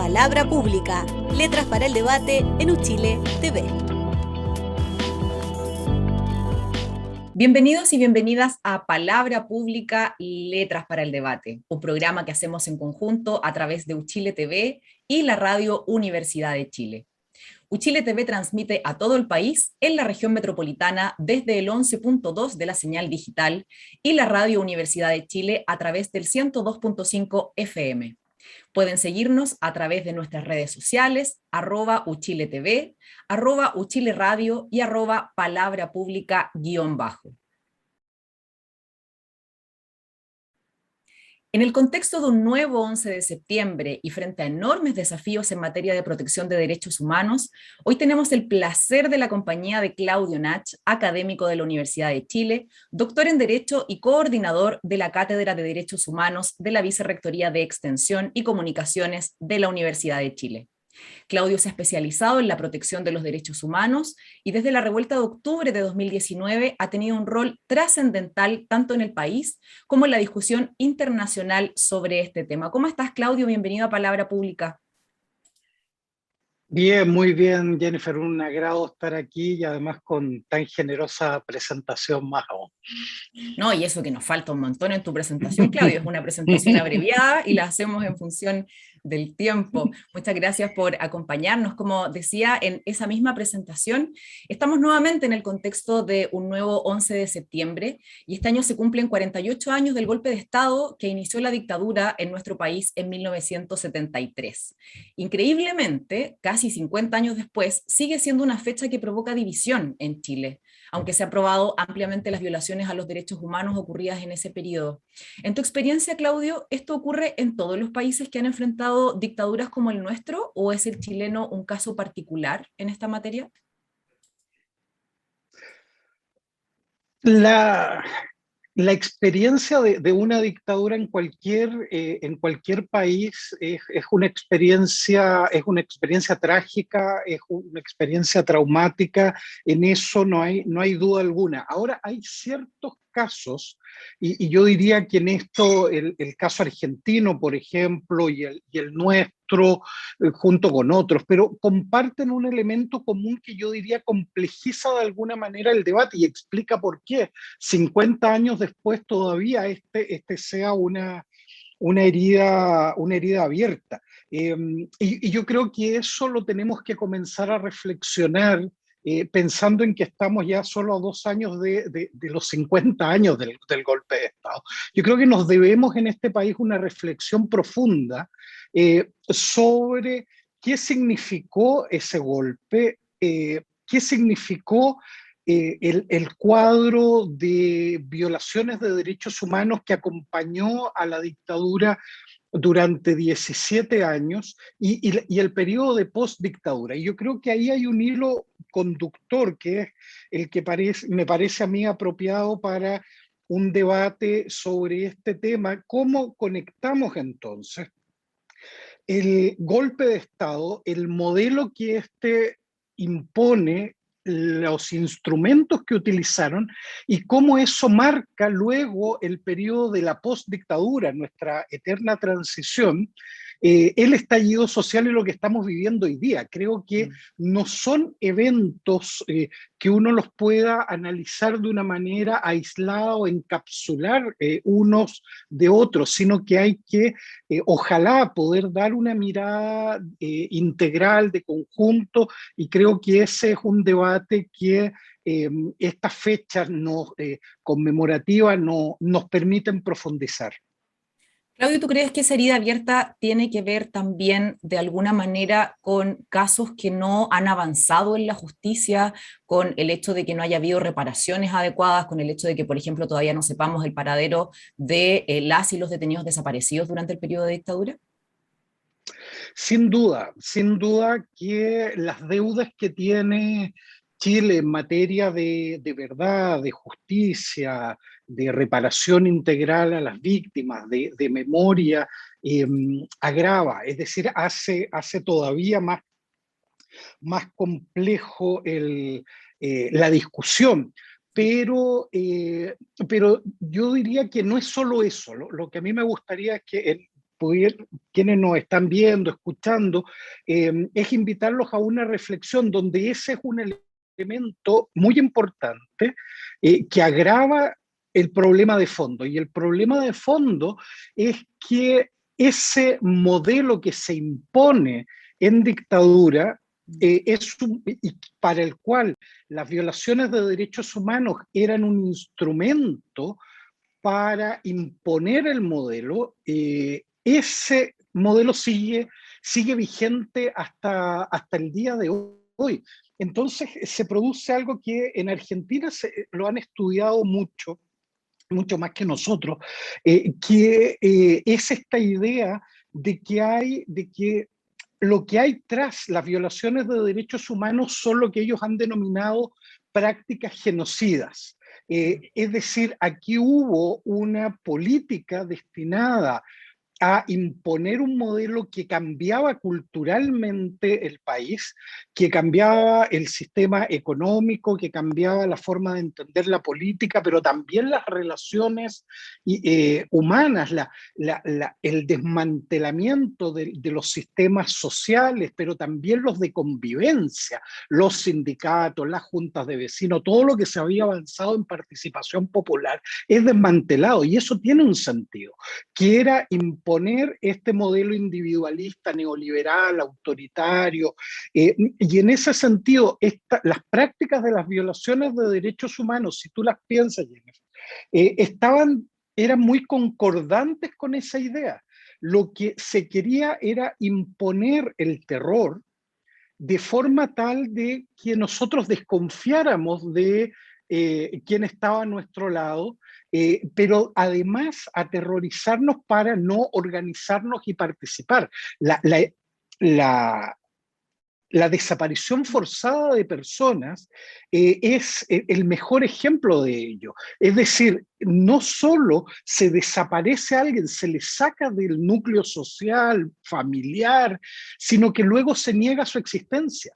Palabra Pública, letras para el debate en Uchile TV. Bienvenidos y bienvenidas a Palabra Pública, letras para el debate, un programa que hacemos en conjunto a través de Uchile TV y la radio Universidad de Chile. Uchile TV transmite a todo el país en la región metropolitana desde el 11.2 de la señal digital y la radio Universidad de Chile a través del 102.5 FM. Pueden seguirnos a través de nuestras redes sociales, @UchileTV, @UchileRadio y @Palabra Pública _. En el contexto de un nuevo 11 de septiembre y frente a enormes desafíos en materia de protección de derechos humanos, hoy tenemos el placer de la compañía de Claudio Nach, académico de la Universidad de Chile, doctor en Derecho y coordinador de la Cátedra de Derechos Humanos de la Vicerrectoría de Extensión y Comunicaciones de la Universidad de Chile. Claudio se ha especializado en la protección de los derechos humanos y desde la revuelta de octubre de 2019 ha tenido un rol trascendental tanto en el país como en la discusión internacional sobre este tema. ¿Cómo estás, Claudio? Bienvenido a Palabra Pública. Bien, muy bien, Jennifer, un agrado estar aquí y además con tan generosa presentación más aún. No, y eso que nos falta un montón en tu presentación, Claudio, es una presentación abreviada y la hacemos en función del tiempo. Muchas gracias por acompañarnos. Como decía en esa misma presentación, estamos nuevamente en el contexto de un nuevo 11 de septiembre y este año se cumplen 48 años del golpe de Estado que inició la dictadura en nuestro país en 1973. Increíblemente, casi 50 años después, sigue siendo una fecha que provoca división en Chile, aunque se ha probado ampliamente las violaciones a los derechos humanos ocurridas en ese periodo. En tu experiencia, Claudio, ¿esto ocurre en todos los países que han enfrentado dictaduras como el nuestro o es el chileno un caso particular en esta materia? La experiencia de una dictadura en cualquier país es una experiencia trágica, es una experiencia traumática, en eso no hay duda alguna. Ahora hay ciertos casos, y yo diría que en esto el caso argentino, por ejemplo, y el nuestro, junto con otros, pero comparten un elemento común que yo diría complejiza de alguna manera el debate y explica por qué 50 años después todavía este sea una herida abierta. Y yo creo que eso lo tenemos que comenzar a reflexionar pensando en que estamos ya solo a 2 años de los 50 años del golpe de Estado. Yo creo que nos debemos en este país una reflexión profunda sobre qué significó ese golpe, qué significó el cuadro de violaciones de derechos humanos que acompañó a la dictadura durante 17 años y el periodo de postdictadura. Y yo creo que ahí hay un hilo conductor que es el que me parece a mí apropiado para un debate sobre este tema. ¿Cómo conectamos entonces el golpe de Estado, el modelo que este impone, los instrumentos que utilizaron y cómo eso marca luego el periodo de la postdictadura, nuestra eterna transición, el estallido social y lo que estamos viviendo hoy día? Creo que no son eventos que uno los pueda analizar de una manera aislada o encapsular unos de otros, sino que hay que ojalá poder dar una mirada integral, de conjunto, y creo que ese es un debate que estas fechas conmemorativas nos permiten profundizar. Claudio, ¿tú crees que esa herida abierta tiene que ver también de alguna manera con casos que no han avanzado en la justicia, con el hecho de que no haya habido reparaciones adecuadas, con el hecho de que, por ejemplo, todavía no sepamos el paradero de las y los detenidos desaparecidos durante el periodo de dictadura? Sin duda que las deudas que tiene Chile en materia de verdad, de justicia, de reparación integral a las víctimas, de memoria, agrava, es decir, hace todavía más complejo la discusión. Pero yo diría que no es solo eso. Lo que a mí me gustaría es que quienes nos están viendo, escuchando, es invitarlos a una reflexión donde ese es un elemento muy importante que agrava el problema de fondo. Y el problema de fondo es que ese modelo que se impone en dictadura y para el cual las violaciones de derechos humanos eran un instrumento para imponer el modelo, ese modelo sigue vigente hasta el día de hoy. Entonces se produce algo que en Argentina lo han estudiado mucho más que nosotros, que es esta idea de que lo que hay tras las violaciones de derechos humanos son lo que ellos han denominado prácticas genocidas. Es decir, aquí hubo una política destinada a imponer un modelo que cambiaba culturalmente el país, que cambiaba el sistema económico, que cambiaba la forma de entender la política, pero también las relaciones humanas, el desmantelamiento de los sistemas sociales, pero también los de convivencia, los sindicatos, las juntas de vecinos, todo lo que se había avanzado en participación popular es desmantelado, y eso tiene un sentido, que era imponer este modelo individualista, neoliberal, autoritario, y en ese sentido, las prácticas de las violaciones de derechos humanos, si tú las piensas, Jennifer, eran muy concordantes con esa idea. Lo que se quería era imponer el terror de forma tal de que nosotros desconfiáramos de quién estaba a nuestro lado, pero además aterrorizarnos para no organizarnos y participar. La, la desaparición forzada de personas es el mejor ejemplo de ello. Es decir, no solo se desaparece a alguien, se le saca del núcleo social, familiar, sino que luego se niega su existencia.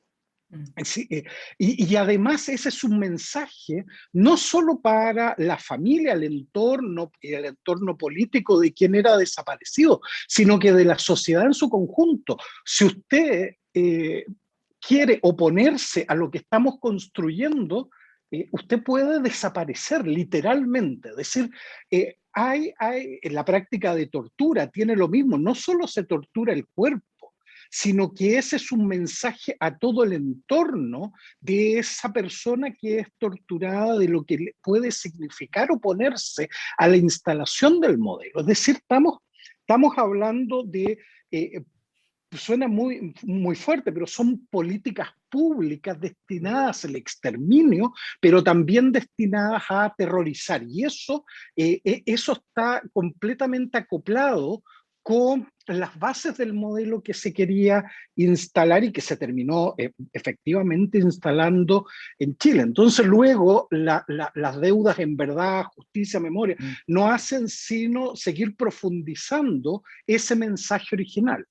Sí, y además ese es un mensaje no solo para la familia, el entorno político de quien era desaparecido, sino que de la sociedad en su conjunto. Si usted quiere oponerse a lo que estamos construyendo, usted puede desaparecer literalmente. Es decir, la práctica de tortura tiene lo mismo, no solo se tortura el cuerpo, sino que ese es un mensaje a todo el entorno de esa persona que es torturada, de lo que puede significar oponerse a la instalación del modelo. Es decir, estamos hablando de, suena muy fuerte, pero son políticas públicas destinadas al exterminio, pero también destinadas a aterrorizar. Y eso está completamente acoplado con las bases del modelo que se quería instalar y que se terminó efectivamente instalando en Chile. Entonces luego las deudas en verdad, justicia, memoria, no hacen sino seguir profundizando ese mensaje original.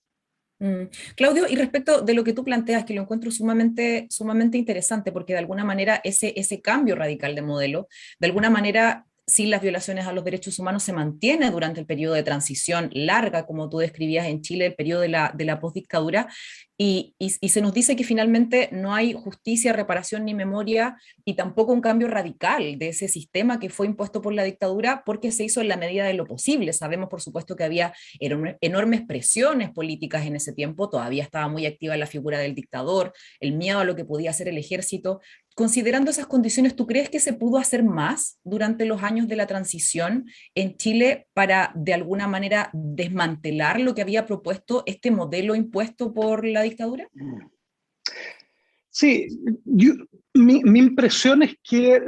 Claudio, y respecto de lo que tú planteas, que lo encuentro sumamente, sumamente interesante, porque de alguna manera ese cambio radical de modelo, de alguna manera, sí, las violaciones a los derechos humanos se mantienen durante el periodo de transición larga, como tú describías en Chile, el periodo de la postdictadura, y se nos dice que finalmente no hay justicia, reparación ni memoria, y tampoco un cambio radical de ese sistema que fue impuesto por la dictadura, porque se hizo en la medida de lo posible. Sabemos, por supuesto, que había enormes presiones políticas en ese tiempo, todavía estaba muy activa la figura del dictador, el miedo a lo que podía hacer el ejército. Considerando esas condiciones, ¿tú crees que se pudo hacer más durante los años de la transición en Chile para, de alguna manera, desmantelar lo que había propuesto este modelo impuesto por la dictadura? Sí, mi impresión es que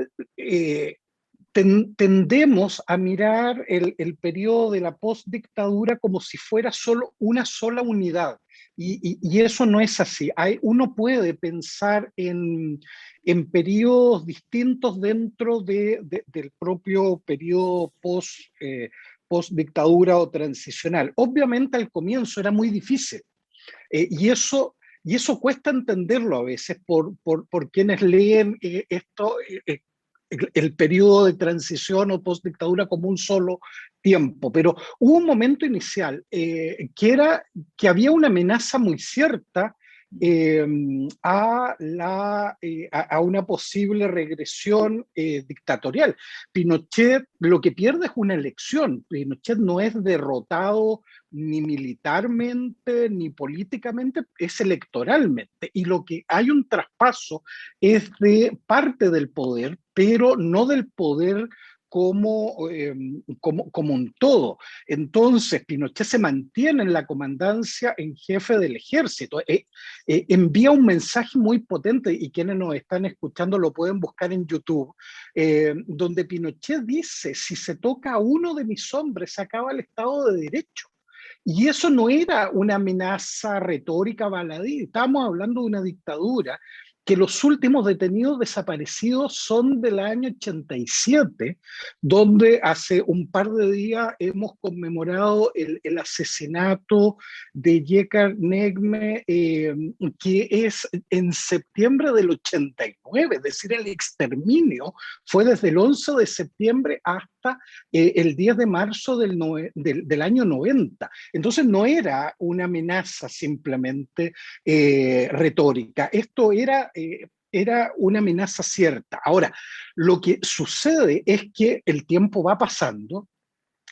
tendemos a mirar el periodo de la postdictadura como si fuera solo una sola unidad. Y eso no es así. Uno puede pensar en periodos distintos dentro del propio periodo post-dictadura o transicional. Obviamente al comienzo era muy difícil, y eso cuesta entenderlo a veces por quienes leen el periodo de transición o postdictadura como un solo tiempo, pero hubo un momento inicial que era que había una amenaza muy cierta eh, a una posible regresión dictatorial. Pinochet lo que pierde es una elección. Pinochet no es derrotado ni militarmente ni políticamente, es electoralmente. Y lo que hay un traspaso es de parte del poder, pero no del poder como un todo. Entonces, Pinochet se mantiene en la comandancia en jefe del ejército. Envía un mensaje muy potente, y quienes nos están escuchando lo pueden buscar en YouTube, donde Pinochet dice: si se toca a uno de mis hombres, se acaba el Estado de Derecho. Y eso no era una amenaza retórica baladí, estamos hablando de una dictadura que los últimos detenidos desaparecidos son del año 87, donde hace un par de días hemos conmemorado el asesinato de Yekar Negme, que es en septiembre del 89, es decir, el exterminio fue desde el 11 de septiembre hasta el 10 de marzo del año 90. Entonces no era una amenaza simplemente retórica, esto era una amenaza cierta. Ahora, lo que sucede es que el tiempo va pasando,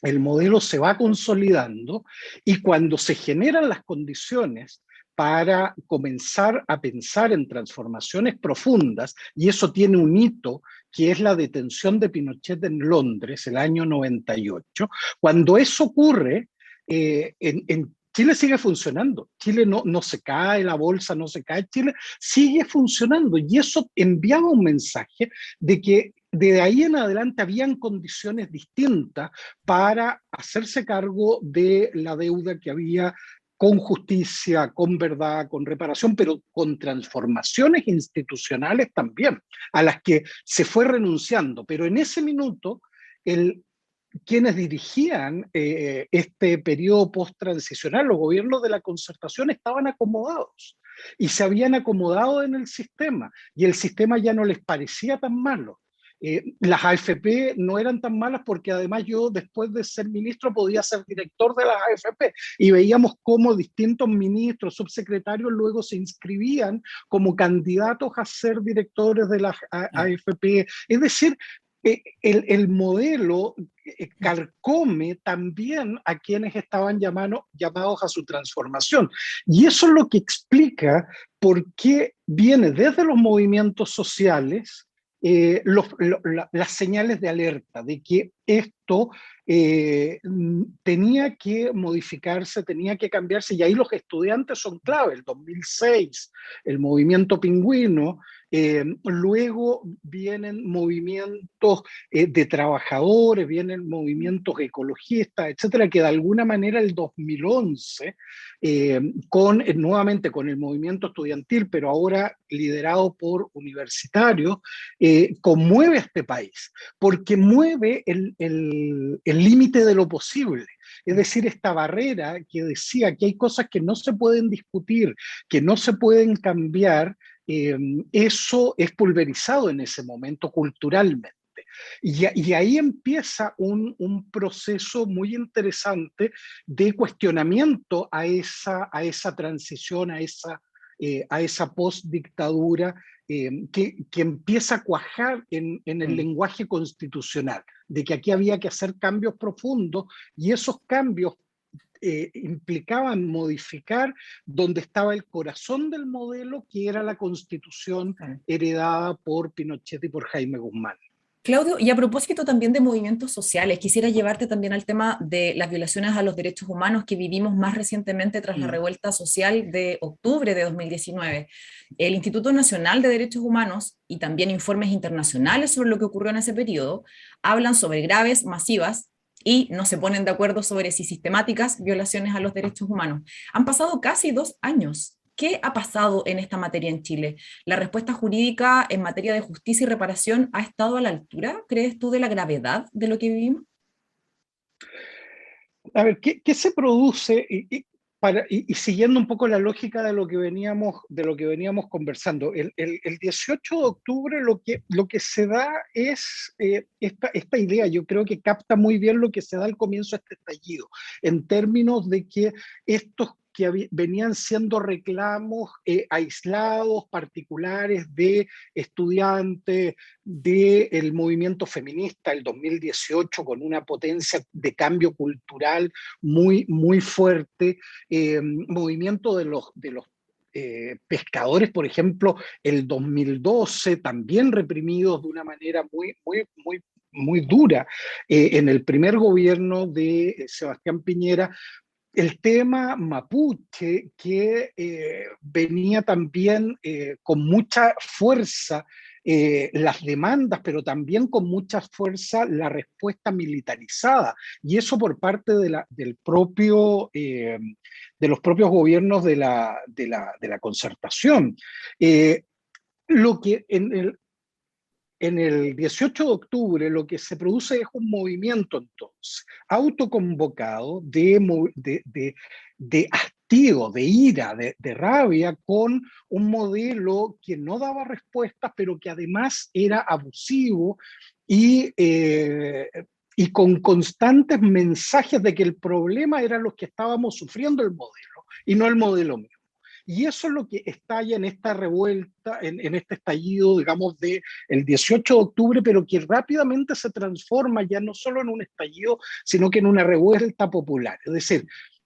el modelo se va consolidando, y cuando se generan las condiciones para comenzar a pensar en transformaciones profundas, y eso tiene un hito, que es la detención de Pinochet en Londres, el año 98, cuando eso ocurre, en Chile sigue funcionando. Chile no se cae, la bolsa no se cae, Chile sigue funcionando, y eso enviaba un mensaje de que de ahí en adelante habían condiciones distintas para hacerse cargo de la deuda que había, con justicia, con verdad, con reparación, pero con transformaciones institucionales también, a las que se fue renunciando. Pero en ese minuto, quienes dirigían este periodo post-transicional, los gobiernos de la Concertación, estaban acomodados y se habían acomodado en el sistema, y el sistema ya no les parecía tan malo. Las AFP no eran tan malas, porque además yo, después de ser ministro, podía ser director de las AFP, y veíamos cómo distintos ministros, subsecretarios, luego se inscribían como candidatos a ser directores de las AFP. Es decir, el modelo carcome también a quienes estaban llamados a su transformación. Y eso es lo que explica por qué viene desde los movimientos sociales las señales de alerta de que esto tenía que modificarse, tenía que cambiarse, y ahí los estudiantes son clave. El 2006, el movimiento pingüino, luego vienen movimientos de trabajadores, vienen movimientos ecologistas, etcétera, que de alguna manera el 2011, nuevamente con el movimiento estudiantil, pero ahora liderado por universitarios, conmueve a este país, porque mueve el límite de lo posible. Es decir, esta barrera que decía que hay cosas que no se pueden discutir, que no se pueden cambiar, eso es pulverizado en ese momento culturalmente. Y ahí empieza un proceso muy interesante de cuestionamiento a esa transición, a esa post-dictadura, que empieza a cuajar en el lenguaje constitucional, de que aquí había que hacer cambios profundos, y esos cambios implicaban modificar donde estaba el corazón del modelo, que era la Constitución heredada por Pinochet y por Jaime Guzmán. Claudio, y a propósito también de movimientos sociales, quisiera llevarte también al tema de las violaciones a los derechos humanos que vivimos más recientemente tras la revuelta social de octubre de 2019. El Instituto Nacional de Derechos Humanos y también informes internacionales sobre lo que ocurrió en ese periodo hablan sobre graves, masivas, y no se ponen de acuerdo sobre si sistemáticas violaciones a los derechos humanos. Han pasado casi 2 años. ¿Qué ha pasado en esta materia en Chile? ¿La respuesta jurídica en materia de justicia y reparación ha estado a la altura, crees tú, de la gravedad de lo que vivimos? A ver, ¿qué se produce? y siguiendo un poco la lógica de lo que veníamos conversando, el 18 de octubre lo que se da es esta idea, yo creo que capta muy bien lo que se da al comienzo de este estallido, en términos de que estos que venían siendo reclamos aislados, particulares de estudiantes del movimiento feminista del 2018, con una potencia de cambio cultural muy, muy fuerte, movimiento de los pescadores, por ejemplo, el 2012, también reprimidos de una manera muy, muy, muy, muy dura en el primer gobierno de Sebastián Piñera. El tema mapuche, que venía también con mucha fuerza las demandas, pero también con mucha fuerza la respuesta militarizada, y eso por parte del propio, de los propios gobiernos de la concertación. Lo que en el 18 de octubre lo que se produce es un movimiento entonces autoconvocado de hastío, de ira, de rabia, con un modelo que no daba respuestas, pero que además era abusivo y con constantes mensajes de que el problema era los que estábamos sufriendo el modelo y no el modelo mismo. Y eso es lo que estalla en esta revuelta, en este estallido, digamos, del 18 de octubre, pero que rápidamente se transforma ya no solo en un estallido, sino que en una revuelta popular. Es decir,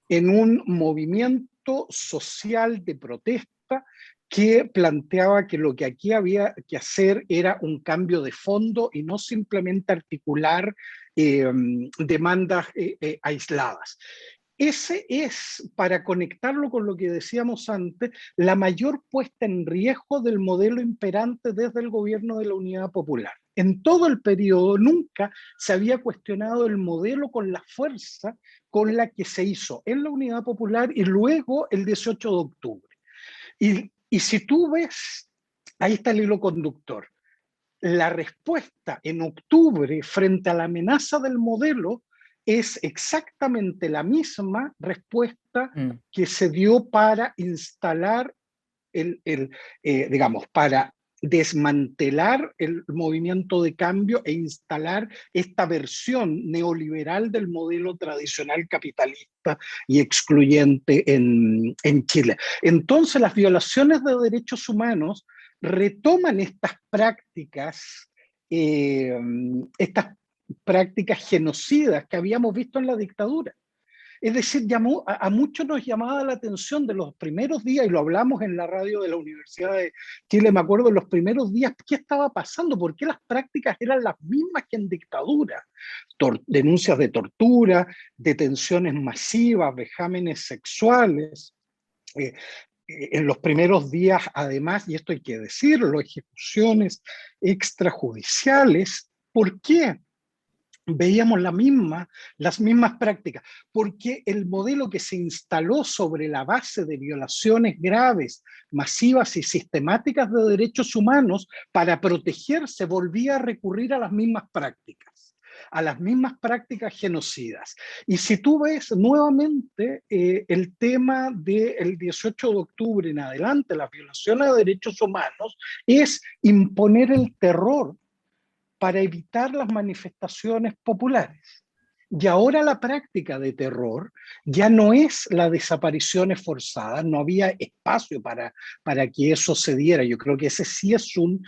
en un movimiento social de protesta que planteaba que lo que aquí había que hacer era un cambio de fondo y no simplemente articular demandas aisladas. Ese es, para conectarlo con lo que decíamos antes, la mayor puesta en riesgo del modelo imperante desde el gobierno de la Unidad Popular. En todo el periodo nunca se había cuestionado el modelo con la fuerza con la que se hizo en la Unidad Popular y luego el 18 de octubre. Y si tú ves, ahí está el hilo conductor, la respuesta en octubre frente a la amenaza del modelo es exactamente la misma respuesta que se dio para instalar digamos, para desmantelar el movimiento de cambio e instalar esta versión neoliberal del modelo tradicional capitalista y excluyente en Chile. Entonces, las violaciones de derechos humanos retoman estas prácticas genocidas que habíamos visto en la dictadura. Es decir, a muchos nos llamaba la atención de los primeros días, y lo hablamos en la radio de la Universidad de Chile, me acuerdo, en los primeros días, ¿qué estaba pasando? ¿Por qué las prácticas eran las mismas que en dictadura? Denuncias de tortura, detenciones masivas, vejámenes sexuales. En los primeros días, además, y esto hay que decirlo, ejecuciones extrajudiciales. ¿Por qué? Veíamos las mismas prácticas, porque el modelo que se instaló sobre la base de violaciones graves, masivas y sistemáticas de derechos humanos para protegerse volvía a recurrir a las mismas prácticas genocidas. Y si tú ves nuevamente el tema del 18 de octubre en adelante, las violaciones de derechos humanos, es imponer el terror para evitar las manifestaciones populares. Y ahora la práctica de terror ya no es las desapariciones forzadas, no había espacio para que eso se diera. Yo creo que ese sí es un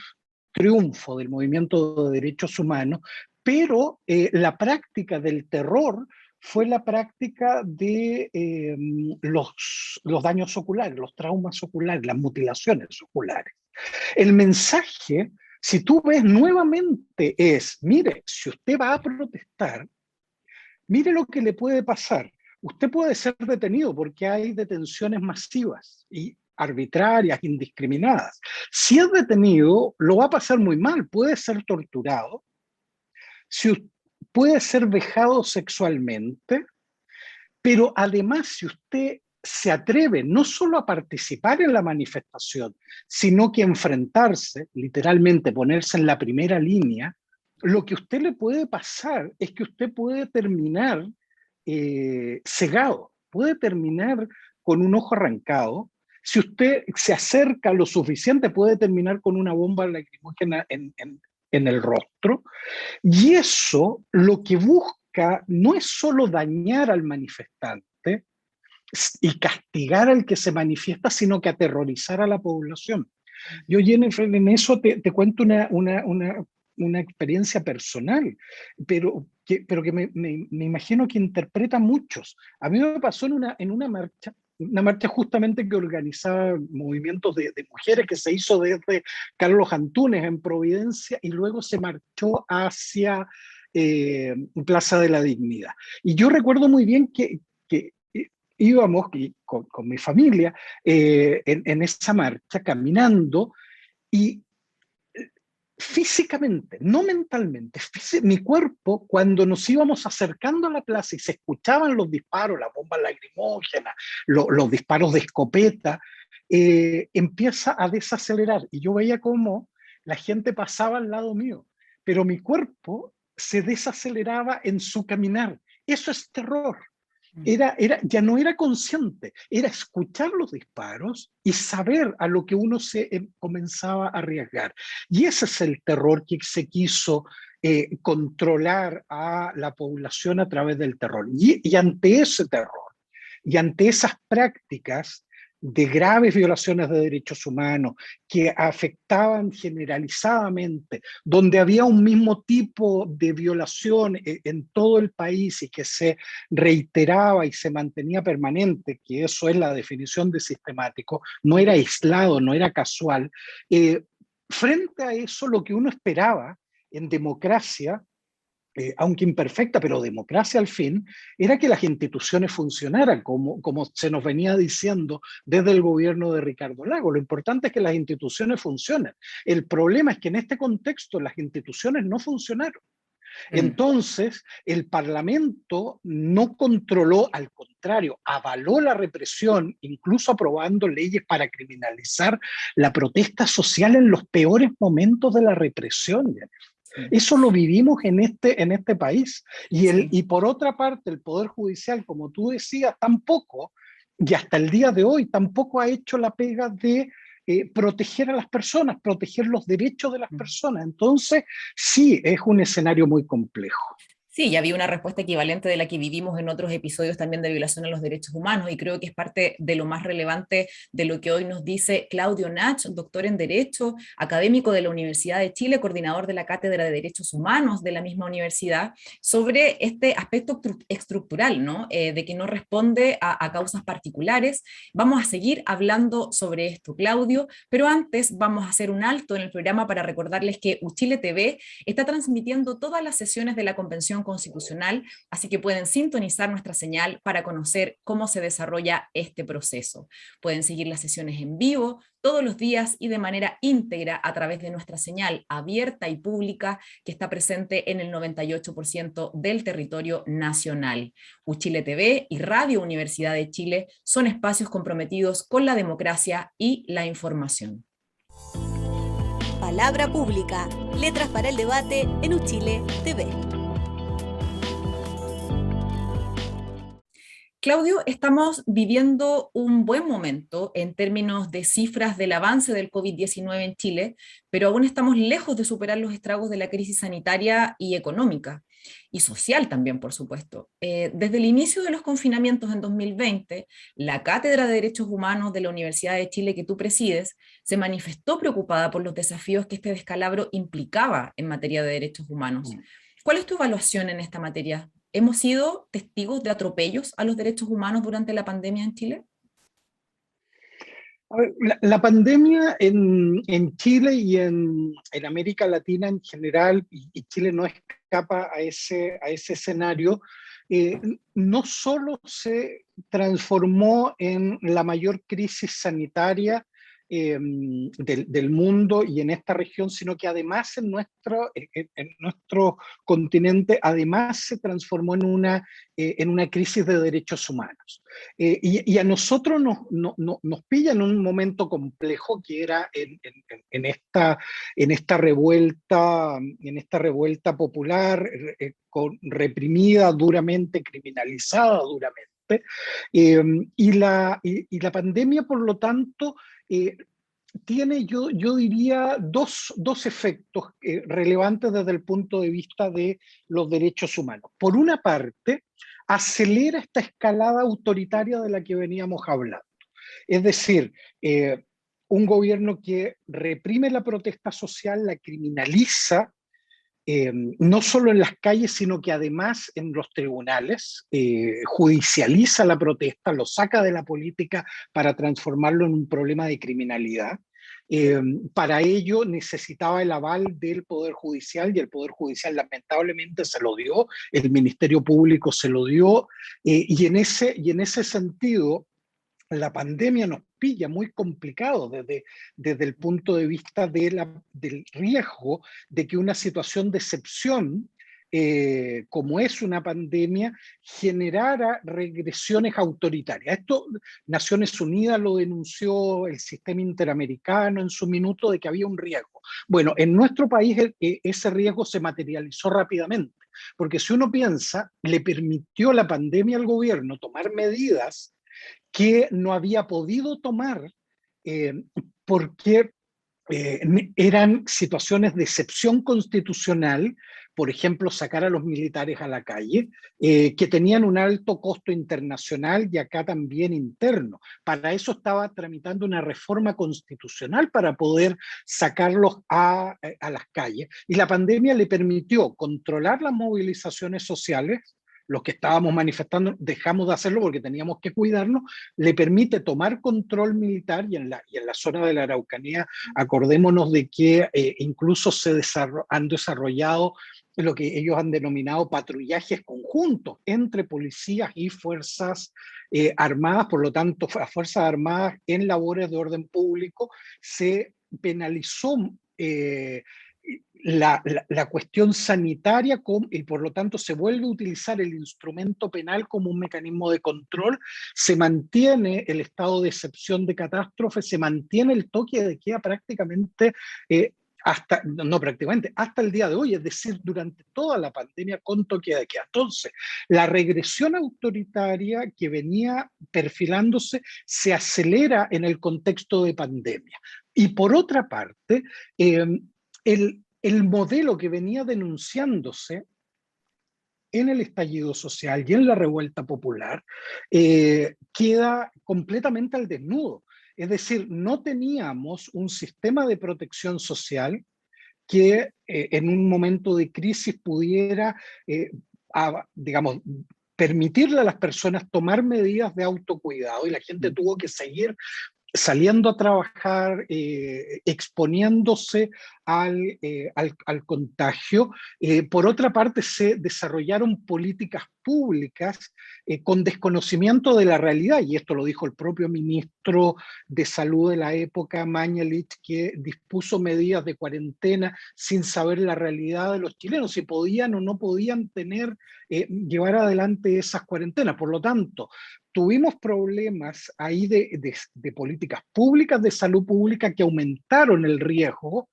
triunfo del movimiento de derechos humanos, pero la práctica del terror fue la práctica de los daños oculares, los traumas oculares, las mutilaciones oculares. El mensaje, si tú ves nuevamente, mire, si usted va a protestar, mire lo que le puede pasar. Usted puede ser detenido porque hay detenciones masivas y arbitrarias, indiscriminadas. Si es detenido, lo va a pasar muy mal, puede ser torturado, puede ser vejado sexualmente, pero además, si usted se atreve no solo a participar en la manifestación, sino que enfrentarse, literalmente ponerse en la primera línea, lo que a usted le puede pasar es que usted puede terminar cegado, puede terminar con un ojo arrancado. Si usted se acerca lo suficiente, puede terminar con una bomba lacrimógena en el rostro. Y eso lo que busca no es solo dañar al manifestante y castigar al que se manifiesta, sino que aterrorizar a la población. Yo, Jennifer, en eso te cuento una experiencia personal, pero que me imagino que interpreta muchos. A mí me pasó en una marcha justamente que organizaba movimientos de mujeres, que se hizo desde Carlos Antunes en Providencia y luego se marchó hacia Plaza de la Dignidad. Y yo recuerdo muy bien que íbamos con mi familia en esa marcha caminando y físicamente, no mentalmente, mi cuerpo, cuando nos íbamos acercando a la plaza y se escuchaban los disparos, las bombas lacrimógenas, los disparos de escopeta, empieza a desacelerar. Y yo veía cómo la gente pasaba al lado mío, pero mi cuerpo se desaceleraba en su caminar. Eso es terror. Ya no era consciente, era escuchar los disparos y saber a lo que uno se comenzaba a arriesgar. Y ese es el terror que se quiso controlar a la población a través del terror. Y ante ese terror y ante esas prácticas de graves violaciones de derechos humanos que afectaban generalizadamente, donde había un mismo tipo de violación en todo el país y que se reiteraba y se mantenía permanente, que eso es la definición de sistemático, no era aislado, no era casual. Frente a eso, lo que uno esperaba en democracia, aunque imperfecta, pero democracia al fin, era que las instituciones funcionaran, como se nos venía diciendo desde el gobierno de Ricardo Lagos. Lo importante es que las instituciones funcionen. El problema es que en este contexto las instituciones no funcionaron. Entonces, el Parlamento no controló, al contrario, avaló la represión, incluso aprobando leyes para criminalizar la protesta social en los peores momentos de la represión. Eso lo vivimos en este país. Y por otra parte, el Poder Judicial, como tú decías, tampoco, y hasta el día de hoy, tampoco ha hecho la pega de proteger a las personas, proteger los derechos de las personas. Entonces, sí, es un escenario muy complejo. Sí, ya había una respuesta equivalente de la que vivimos en otros episodios también de violación a los derechos humanos y creo que es parte de lo más relevante de lo que hoy nos dice Claudio Nach, doctor en Derecho, académico de la Universidad de Chile, coordinador de la Cátedra de Derechos Humanos de la misma universidad, sobre este aspecto estructural, ¿no? De que no responde a causas particulares. Vamos a seguir hablando sobre esto, Claudio, pero antes vamos a hacer un alto en el programa para recordarles que Uchile TV está transmitiendo todas las sesiones de la Convención Constitucional, así que pueden sintonizar nuestra señal para conocer cómo se desarrolla este proceso. Pueden seguir las sesiones en vivo todos los días y de manera íntegra a través de nuestra señal abierta y pública que está presente en el 98% del territorio nacional. Uchile TV y Radio Universidad de Chile son espacios comprometidos con la democracia y la información. Palabra pública, letras para el debate en Uchile TV. Claudio, estamos viviendo un buen momento en términos de cifras del avance del COVID-19 en Chile, pero aún estamos lejos de superar los estragos de la crisis sanitaria y económica, y social también, por supuesto. Desde el inicio de los confinamientos en 2020, la Cátedra de Derechos Humanos de la Universidad de Chile que tú presides se manifestó preocupada por los desafíos que este descalabro implicaba en materia de derechos humanos. ¿Cuál es tu evaluación en esta materia? ¿Hemos sido testigos de atropellos a los derechos humanos durante la pandemia en Chile? A ver, la pandemia en Chile y en América Latina en general, y Chile no escapa a ese escenario, no solo se transformó en la mayor crisis sanitaria del mundo y en esta región, sino que además en nuestro continente, además se transformó en una crisis de derechos humanos. Y a nosotros nos pilla en un momento complejo que era en esta revuelta popular, reprimida duramente, criminalizada duramente. fuerte. Y la pandemia, por lo tanto, tiene, yo diría, dos efectos relevantes desde el punto de vista de los derechos humanos. Por una parte, acelera esta escalada autoritaria de la que veníamos hablando. Es decir, un gobierno que reprime la protesta social, la criminaliza, no solo en las calles, sino que además en los tribunales, judicializa la protesta, lo saca de la política para transformarlo en un problema de criminalidad. Para ello necesitaba el aval del Poder Judicial, y el Poder Judicial lamentablemente se lo dio, el Ministerio Público se lo dio, y en ese sentido la pandemia nos pilla muy complicado desde el punto de vista del riesgo de que una situación de excepción, como es una pandemia, generara regresiones autoritarias. Esto Naciones Unidas lo denunció, el sistema interamericano en su minuto, de que había un riesgo. Bueno, en nuestro país ese riesgo se materializó rápidamente, porque si uno piensa, le permitió la pandemia al gobierno tomar medidas que no había podido tomar porque eran situaciones de excepción constitucional, por ejemplo, sacar a los militares a la calle, que tenían un alto costo internacional y acá también interno. Para eso estaba tramitando una reforma constitucional para poder sacarlos a las calles. Y la pandemia le permitió controlar las movilizaciones sociales. Los que estábamos manifestando dejamos de hacerlo porque teníamos que cuidarnos, le permite tomar control militar, y en la zona de la Araucanía, acordémonos de que incluso han desarrollado lo que ellos han denominado patrullajes conjuntos entre policías y fuerzas armadas. Por lo tanto, a fuerzas armadas en labores de orden público se penalizó la cuestión sanitaria, y por lo tanto se vuelve a utilizar el instrumento penal como un mecanismo de control, se mantiene el estado de excepción de catástrofe, se mantiene el toque de queda prácticamente hasta el día de hoy, es decir, durante toda la pandemia con toque de queda. Entonces, la regresión autoritaria que venía perfilándose se acelera en el contexto de pandemia. Y por otra parte, el modelo que venía denunciándose en el estallido social y en la revuelta popular queda completamente al desnudo. Es decir, no teníamos un sistema de protección social que en un momento de crisis pudiera, digamos, permitirle a las personas tomar medidas de autocuidado, y la gente tuvo que seguir saliendo a trabajar, exponiéndose al contagio. Por otra parte, se desarrollaron políticas públicas con desconocimiento de la realidad, y esto lo dijo el propio ministro de Salud de la época, Mañalich, que dispuso medidas de cuarentena sin saber la realidad de los chilenos, si podían o no podían llevar adelante esas cuarentenas. Por lo tanto, tuvimos problemas ahí de políticas públicas, de salud pública, que aumentaron el riesgo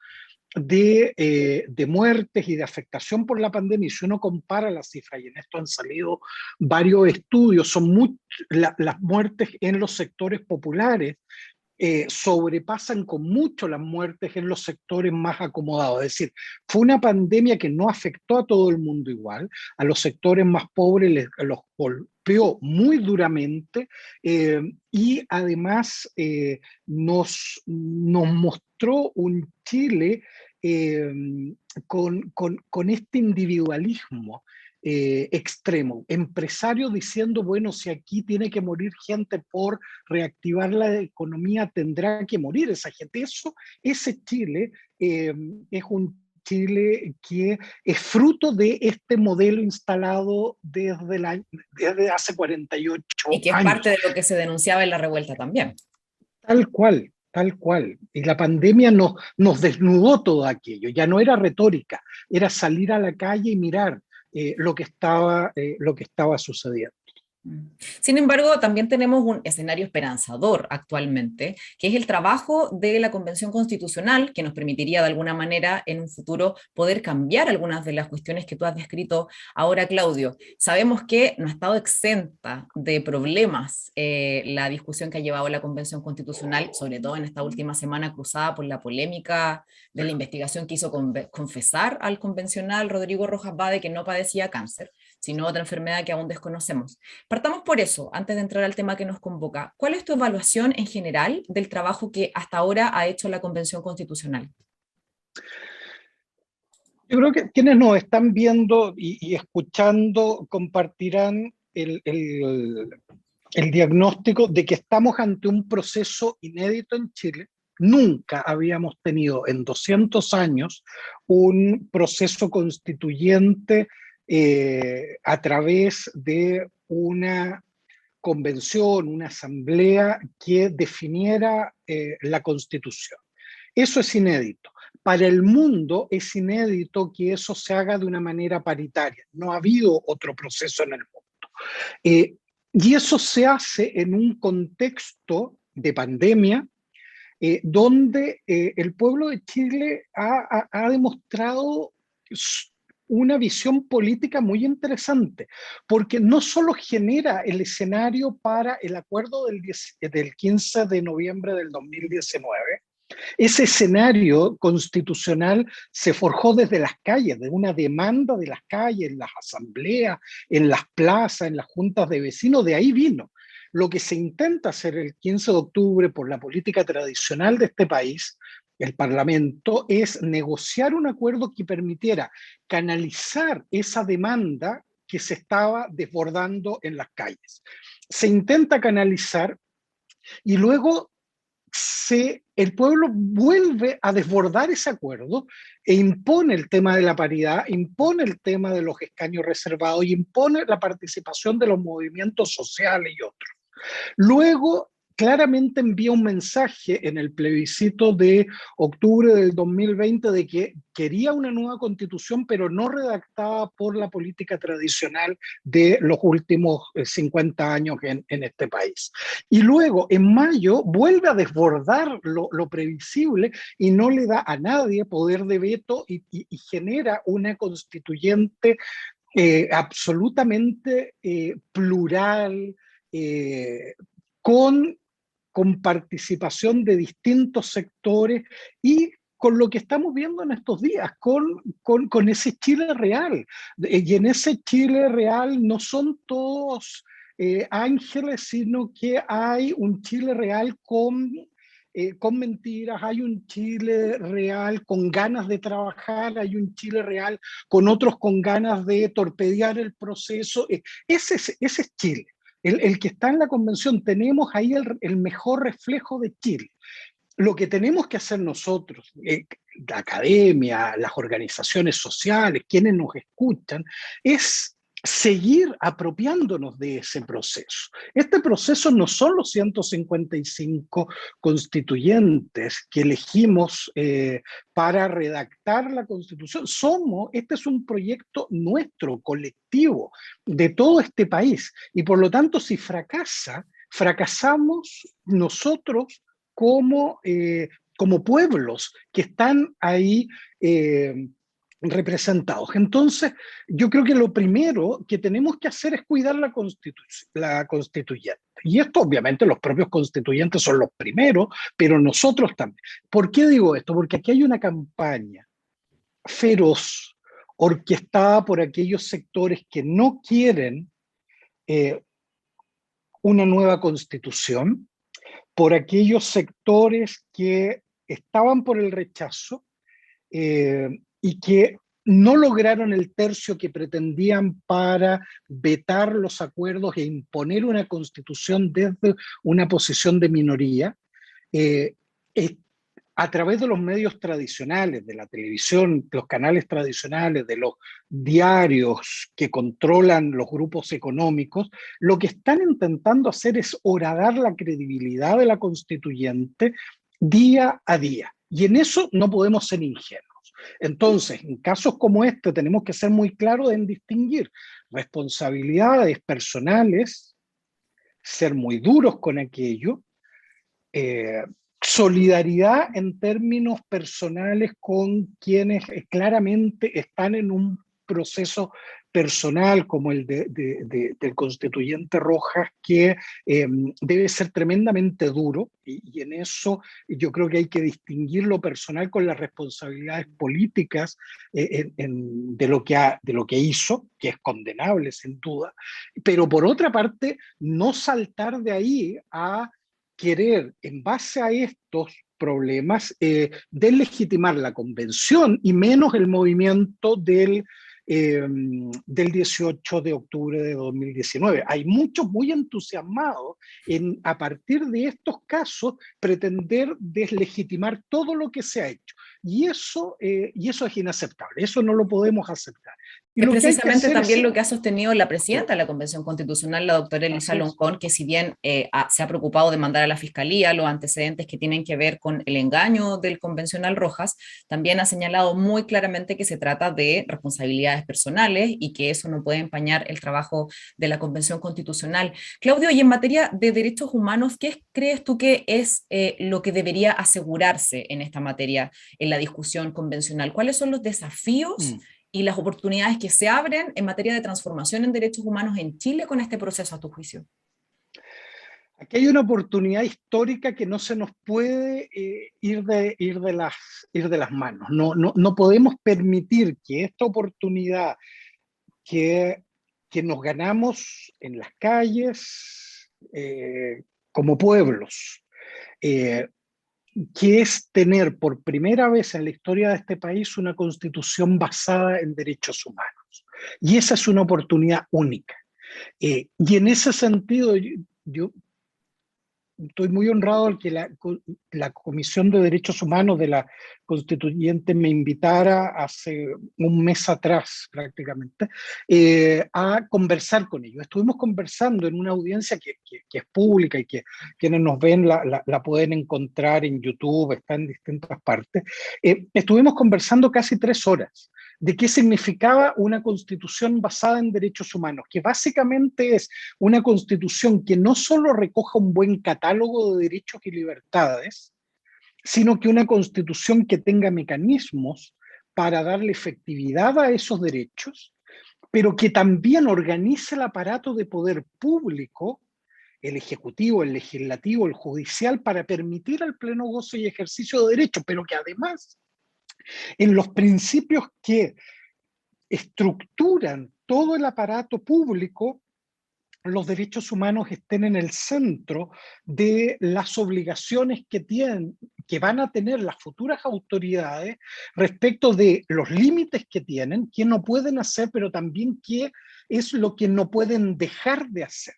de muertes y de afectación por la pandemia. Y si uno compara las cifras, y en esto han salido varios estudios, las muertes en los sectores populares sobrepasan con mucho las muertes en los sectores más acomodados. Es decir, fue una pandemia que no afectó a todo el mundo igual. A los sectores más pobres los golpeó muy duramente, y además nos mostró un Chile con este individualismo extremo, empresarios diciendo, bueno, si aquí tiene que morir gente por reactivar la economía, tendrá que morir esa gente. Ese Chile es un Chile que es fruto de este modelo instalado desde hace 48 años. Y que es parte de lo que se denunciaba en la revuelta también. Tal cual. Tal cual. Y la pandemia nos desnudó todo aquello. Ya no era retórica, era salir a la calle y mirar lo que estaba sucediendo. Sin embargo, también tenemos un escenario esperanzador actualmente, que es el trabajo de la Convención Constitucional, que nos permitiría de alguna manera en un futuro poder cambiar algunas de las cuestiones que tú has descrito ahora, Claudio. Sabemos que no ha estado exenta de problemas la discusión que ha llevado la Convención Constitucional, sobre todo en esta última semana cruzada por la polémica de la investigación que hizo confesar al convencional Rodrigo Rojas Bade que no padecía cáncer, sino otra enfermedad que aún desconocemos. Partamos por eso, antes de entrar al tema que nos convoca. ¿Cuál es tu evaluación en general del trabajo que hasta ahora ha hecho la Convención Constitucional? Yo creo que quienes nos están viendo y escuchando compartirán el diagnóstico de que estamos ante un proceso inédito en Chile. Nunca habíamos tenido en 200 años un proceso constituyente a través de una convención, una asamblea que definiera la Constitución. Eso es inédito. Para el mundo es inédito que eso se haga de una manera paritaria. No ha habido otro proceso en el mundo. Y eso se hace en un contexto de pandemia, donde el pueblo de Chile ha demostrado una visión política muy interesante, porque no solo genera el escenario para el acuerdo del 15 de noviembre del 2019, ese escenario constitucional se forjó desde las calles, de una demanda de las calles, en las asambleas, en las plazas, en las juntas de vecinos, de ahí vino. Lo que se intenta hacer el 15 de octubre por la política tradicional de este país, el Parlamento, es negociar un acuerdo que permitiera canalizar esa demanda que se estaba desbordando en las calles. Se intenta canalizar y luego el pueblo vuelve a desbordar ese acuerdo e impone el tema de la paridad, impone el tema de los escaños reservados y impone la participación de los movimientos sociales y otros. Luego, claramente envía un mensaje en el plebiscito de octubre del 2020 de que quería una nueva constitución, pero no redactada por la política tradicional de los últimos 50 años en este país. Y luego, en mayo, vuelve a desbordar lo previsible y no le da a nadie poder de veto y genera una constituyente absolutamente plural, con participación de distintos sectores y con lo que estamos viendo en estos días, con ese Chile real. Y en ese Chile real no son todos ángeles, sino que hay un Chile real con mentiras, hay un Chile real con ganas de trabajar, hay un Chile real con otros con ganas de torpedear el proceso. Ese es Chile. El que está en la convención, tenemos ahí el mejor reflejo de Chile. Lo que tenemos que hacer nosotros, la academia, las organizaciones sociales, quienes nos escuchan, es seguir apropiándonos de ese proceso. Este proceso no son los 155 constituyentes que elegimos para redactar la Constitución. Este es un proyecto nuestro, colectivo, de todo este país. Y por lo tanto, si fracasamos nosotros como pueblos que están ahí representados. Entonces, yo creo que lo primero que tenemos que hacer es cuidar la constituyente. Y esto, obviamente, los propios constituyentes son los primeros, pero nosotros también. ¿Por qué digo esto? Porque aquí hay una campaña feroz, orquestada por aquellos sectores que no quieren una nueva constitución, por aquellos sectores que estaban por el rechazo y que no lograron el tercio que pretendían para vetar los acuerdos e imponer una constitución desde una posición de minoría, a través de los medios tradicionales, de la televisión, los canales tradicionales, de los diarios que controlan los grupos económicos, lo que están intentando hacer es horadar la credibilidad de la constituyente día a día. Y en eso no podemos ser ingenuos. Entonces, en casos como este tenemos que ser muy claros en distinguir responsabilidades personales ser muy duros con aquello, solidaridad en términos personales con quienes claramente están en un proceso personal como el del constituyente Rojas, que debe ser tremendamente duro, y en eso yo creo que hay que distinguir lo personal con las responsabilidades políticas de lo que hizo, que es condenable sin duda, pero por otra parte no saltar de ahí a querer, en base a estos problemas, deslegitimar la convención y menos el movimiento del 18 de octubre de 2019. Hay muchos muy entusiasmados en, a partir de estos casos, pretender deslegitimar todo lo que se ha hecho. Y eso es inaceptable, eso no lo podemos aceptar. Y es lo que hay que precisamente hacer también es, lo que ha sostenido la presidenta de la Convención Constitucional, la doctora Elisa así es. Loncón, que si bien se ha preocupado de mandar a la Fiscalía los antecedentes que tienen que ver con el engaño del convencional Rojas, también ha señalado muy claramente que se trata de responsabilidades personales y que eso no puede empañar el trabajo de la Convención Constitucional. Claudio, y en materia de derechos humanos, ¿qué crees tú que es lo que debería asegurarse en esta materia, en la discusión convencional? ¿Cuáles son los desafíos y las oportunidades que se abren en materia de transformación en derechos humanos en Chile con este proceso, a tu juicio? Aquí hay una oportunidad histórica que no se nos puede ir de las manos. No podemos permitir que esta oportunidad que, que nos ganamos en las calles como pueblos, eh, que es tener por primera vez en la historia de este país una constitución basada en derechos humanos. Y esa es una oportunidad única. Y en ese sentido, yo estoy muy honrado al que la Comisión de Derechos Humanos de la Constituyente me invitara hace un mes atrás prácticamente a conversar con ellos. Estuvimos conversando en una audiencia que es pública y que quienes nos ven la pueden encontrar en YouTube, está en distintas partes. Estuvimos conversando casi 3 horas de qué significaba una constitución basada en derechos humanos, que básicamente es una constitución que no solo recoja un buen catálogo de derechos y libertades, sino que una constitución que tenga mecanismos para darle efectividad a esos derechos, pero que también organice el aparato de poder público, el ejecutivo, el legislativo, el judicial, para permitir el pleno goce y ejercicio de derechos, pero que además en los principios que estructuran todo el aparato público, los derechos humanos estén en el centro de las obligaciones que van a tener las futuras autoridades respecto de los límites que tienen, qué no pueden hacer, pero también qué es lo que no pueden dejar de hacer.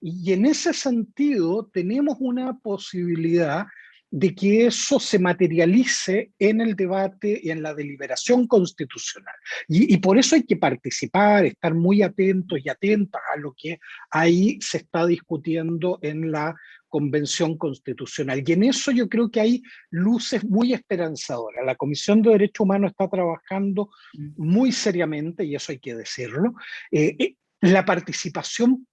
Y en ese sentido tenemos una posibilidad de que eso se materialice en el debate y en la deliberación constitucional. Y por eso hay que participar, estar muy atentos y atentas a lo que ahí se está discutiendo en la Convención Constitucional. Y en eso yo creo que hay luces muy esperanzadoras. La Comisión de Derechos Humanos está trabajando muy seriamente, y eso hay que decirlo. La participación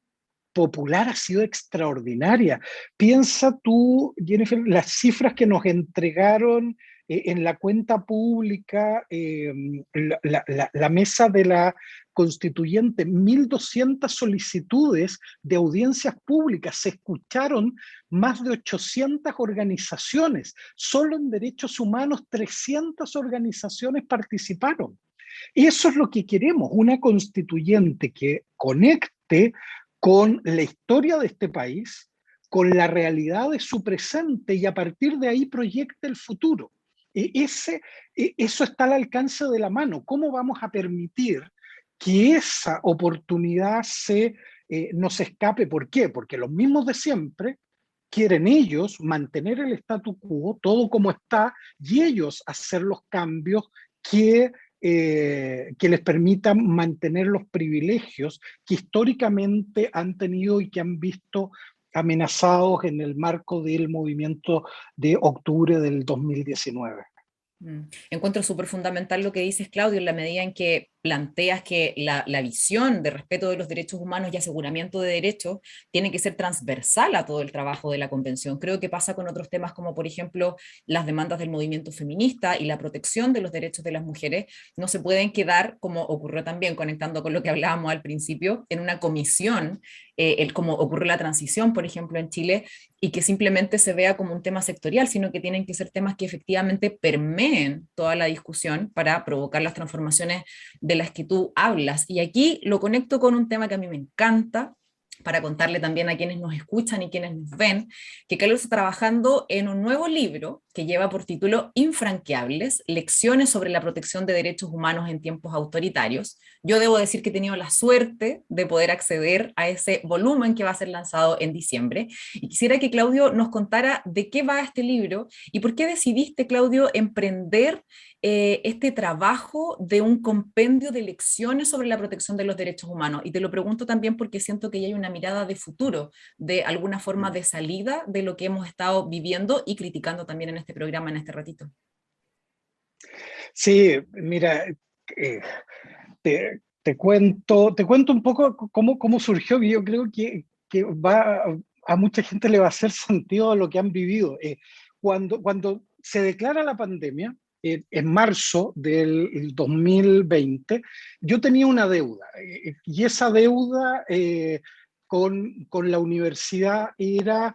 popular ha sido extraordinaria. Piensa tú, Jennifer, las cifras que nos entregaron en la cuenta pública, la mesa de la constituyente, 1.200 solicitudes de audiencias públicas, se escucharon más de 800 organizaciones, solo en derechos humanos 300 organizaciones participaron. Eso es lo que queremos, una constituyente que conecte con la historia de este país, con la realidad de su presente y a partir de ahí proyecte el futuro. Eso está al alcance de la mano. ¿Cómo vamos a permitir que esa oportunidad no se escape? ¿Por qué? Porque los mismos de siempre quieren ellos mantener el statu quo, todo como está, y ellos hacer los cambios que les permitan mantener los privilegios que históricamente han tenido y que han visto amenazados en el marco del movimiento de octubre del 2019. Encuentro súper fundamental lo que dices, Claudio, en la medida en que planteas que la visión de respeto de los derechos humanos y aseguramiento de derechos tiene que ser transversal a todo el trabajo de la Convención. Creo que pasa con otros temas como, por ejemplo, las demandas del movimiento feminista y la protección de los derechos de las mujeres. No se pueden quedar, como ocurrió también, conectando con lo que hablábamos al principio, en una comisión, como ocurrió la transición, por ejemplo, en Chile, y que simplemente se vea como un tema sectorial, sino que tienen que ser temas que efectivamente permeen toda la discusión para provocar las transformaciones de las que tú hablas. Y aquí lo conecto con un tema que a mí me encanta, para contarle también a quienes nos escuchan y quienes nos ven, que Carlos está trabajando en un nuevo libro que lleva por título Infranqueables, lecciones sobre la protección de derechos humanos en tiempos autoritarios. Yo debo decir que he tenido la suerte de poder acceder a ese volumen que va a ser lanzado en diciembre, y quisiera que Claudio nos contara de qué va este libro y por qué decidiste, Claudio, emprender este trabajo de un compendio de lecciones sobre la protección de los derechos humanos. Y te lo pregunto también porque siento que ya hay una mirada de futuro, de alguna forma de salida de lo que hemos estado viviendo y criticando también en este programa, en este ratito. Sí, mira, te cuento un poco cómo surgió. Yo creo que a mucha gente le va a hacer sentido a lo que han vivido. Cuando se declara la pandemia, en marzo del 2020, yo tenía una deuda, y esa deuda con la universidad era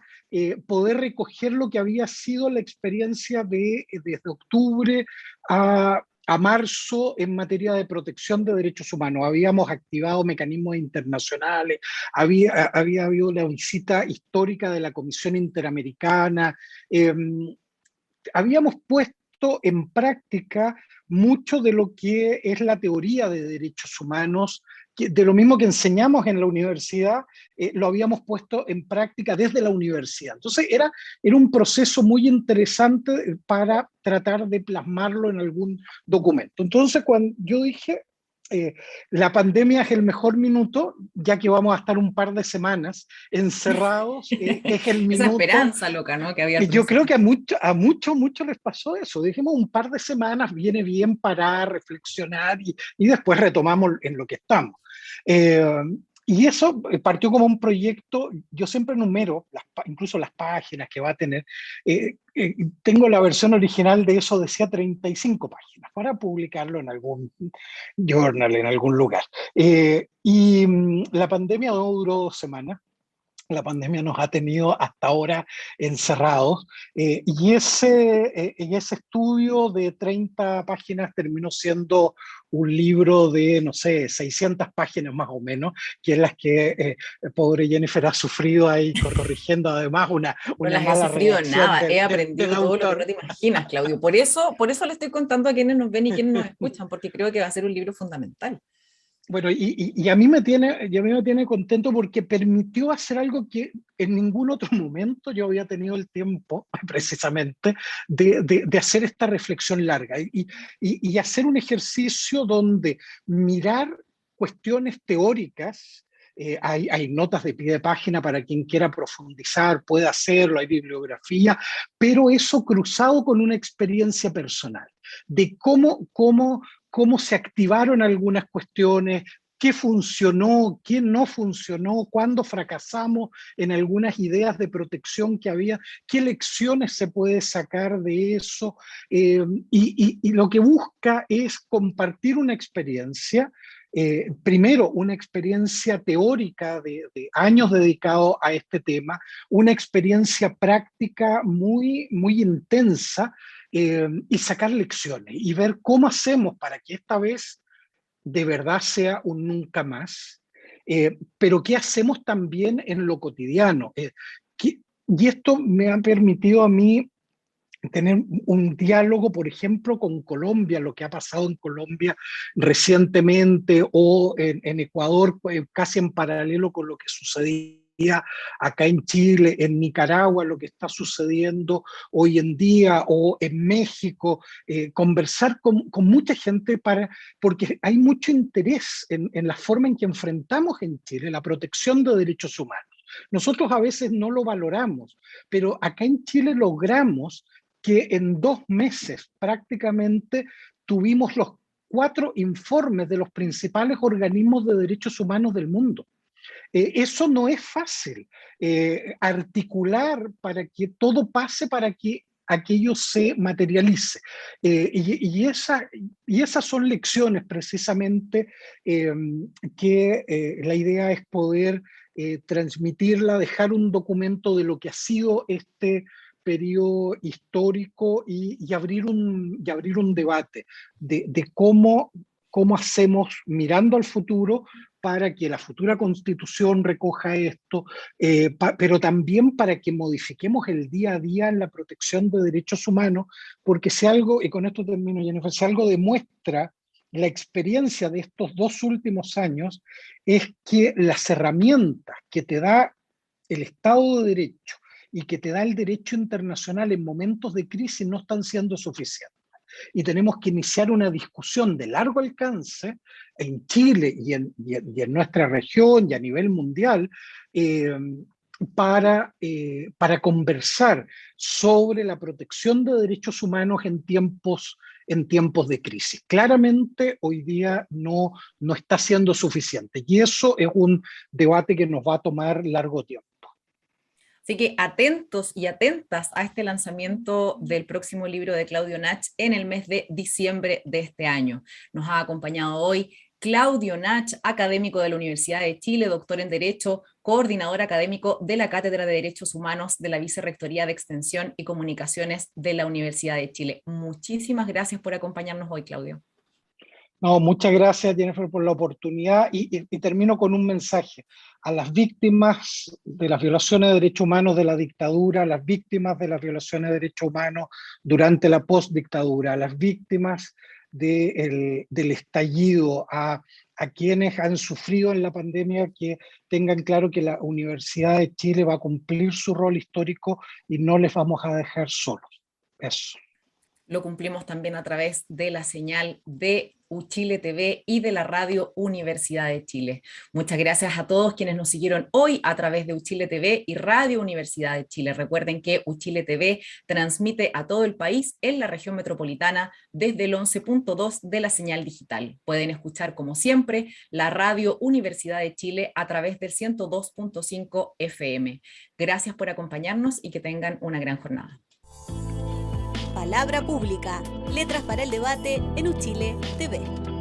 poder recoger lo que había sido la experiencia desde octubre a marzo en materia de protección de derechos humanos. Habíamos activado mecanismos internacionales, había habido la visita histórica de la Comisión Interamericana, eh, habíamos puesto en práctica mucho de lo que es la teoría de derechos humanos, de lo mismo que enseñamos en la universidad, lo habíamos puesto en práctica desde la universidad. Entonces era un proceso muy interesante para tratar de plasmarlo en algún documento. Entonces cuando yo dije, la pandemia es el mejor minuto, ya que vamos a estar un par de semanas encerrados, es el Esa minuto esperanza loca, ¿no?, que había al que yo creo principio. que a muchos les pasó eso. Dijimos, un par de semanas viene bien para reflexionar y después retomamos en lo que estamos. Eh, y eso partió como un proyecto. Yo siempre numero, incluso las páginas que va a tener. Tengo la versión original de eso, decía 35 páginas, para publicarlo en algún journal, en algún lugar. La pandemia no duró 2 semanas. La pandemia nos ha tenido hasta ahora encerrados, y ese estudio de 30 páginas terminó siendo un libro de, no sé, 600 páginas más o menos, que es las que pobre Jennifer ha sufrido ahí corrigiendo además No una las he mala sufrido redacción nada, he del aprendido todo lo que no autor. te imaginas, Claudio. Por eso le estoy contando a quienes nos ven y quienes nos escuchan, porque creo que va a ser un libro fundamental. Bueno, y a mí me tiene contento porque permitió hacer algo que en ningún otro momento yo había tenido el tiempo, precisamente, de hacer esta reflexión larga y hacer un ejercicio donde mirar cuestiones teóricas. Hay notas de pie de página para quien quiera profundizar, puede hacerlo, hay bibliografía, pero eso cruzado con una experiencia personal, de cómo se activaron algunas cuestiones, qué funcionó, qué no funcionó, cuándo fracasamos en algunas ideas de protección que había, qué lecciones se puede sacar de eso. Y lo que busca es compartir una experiencia. Primero, una experiencia teórica de años dedicados a este tema, una experiencia práctica muy, muy intensa, y sacar lecciones y ver cómo hacemos para que esta vez de verdad sea un nunca más, pero qué hacemos también en lo cotidiano. Y esto me ha permitido a mí tener un diálogo, por ejemplo, con Colombia, lo que ha pasado en Colombia recientemente, o en Ecuador, casi en paralelo con lo que sucedía acá en Chile, en Nicaragua, lo que está sucediendo hoy en día, o en México. Conversar con mucha gente, porque hay mucho interés en la forma en que enfrentamos en Chile la protección de derechos humanos. Nosotros a veces no lo valoramos, pero acá en Chile logramos que en 2 meses prácticamente tuvimos 4 informes de los principales organismos de derechos humanos del mundo. Eso no es fácil, articular para que todo pase, para que aquello se materialice. Y esas son lecciones precisamente que la idea es poder transmitirla, dejar un documento de lo que ha sido este periodo histórico y abrir un debate de cómo hacemos mirando al futuro para que la futura constitución recoja esto, pero también para que modifiquemos el día a día en la protección de derechos humanos, porque si algo, y con esto termino, Jennifer, si algo demuestra la experiencia de estos 2 últimos años, es que las herramientas que te da el Estado de Derecho y que te da el derecho internacional en momentos de crisis no están siendo suficientes. Y tenemos que iniciar una discusión de largo alcance en Chile y en nuestra región y a nivel mundial para conversar sobre la protección de derechos humanos en tiempos de crisis. Claramente hoy día no está siendo suficiente y eso es un debate que nos va a tomar largo tiempo. Así que atentos y atentas a este lanzamiento del próximo libro de Claudio Nach en el mes de diciembre de este año. Nos ha acompañado hoy Claudio Nach, académico de la Universidad de Chile, doctor en Derecho, coordinador académico de la Cátedra de Derechos Humanos de la Vicerrectoría de Extensión y Comunicaciones de la Universidad de Chile. Muchísimas gracias por acompañarnos hoy, Claudio. No, muchas gracias, Jennifer, por la oportunidad y termino con un mensaje a las víctimas de las violaciones de derechos humanos de la dictadura, a las víctimas de las violaciones de derechos humanos durante la postdictadura, a las víctimas del estallido, a quienes han sufrido en la pandemia, que tengan claro que la Universidad de Chile va a cumplir su rol histórico y no les vamos a dejar solos. Eso. Lo cumplimos también a través de la señal de Uchile TV y de la radio Universidad de Chile. Muchas gracias a todos quienes nos siguieron hoy a través de Uchile TV y Radio Universidad de Chile. Recuerden que Uchile TV transmite a todo el país en la región metropolitana desde el 11.2 de la señal digital. Pueden escuchar, como siempre, la radio Universidad de Chile a través del 102.5 FM. Gracias por acompañarnos y que tengan una gran jornada. Palabra Pública, letras para el debate en Uchile TV.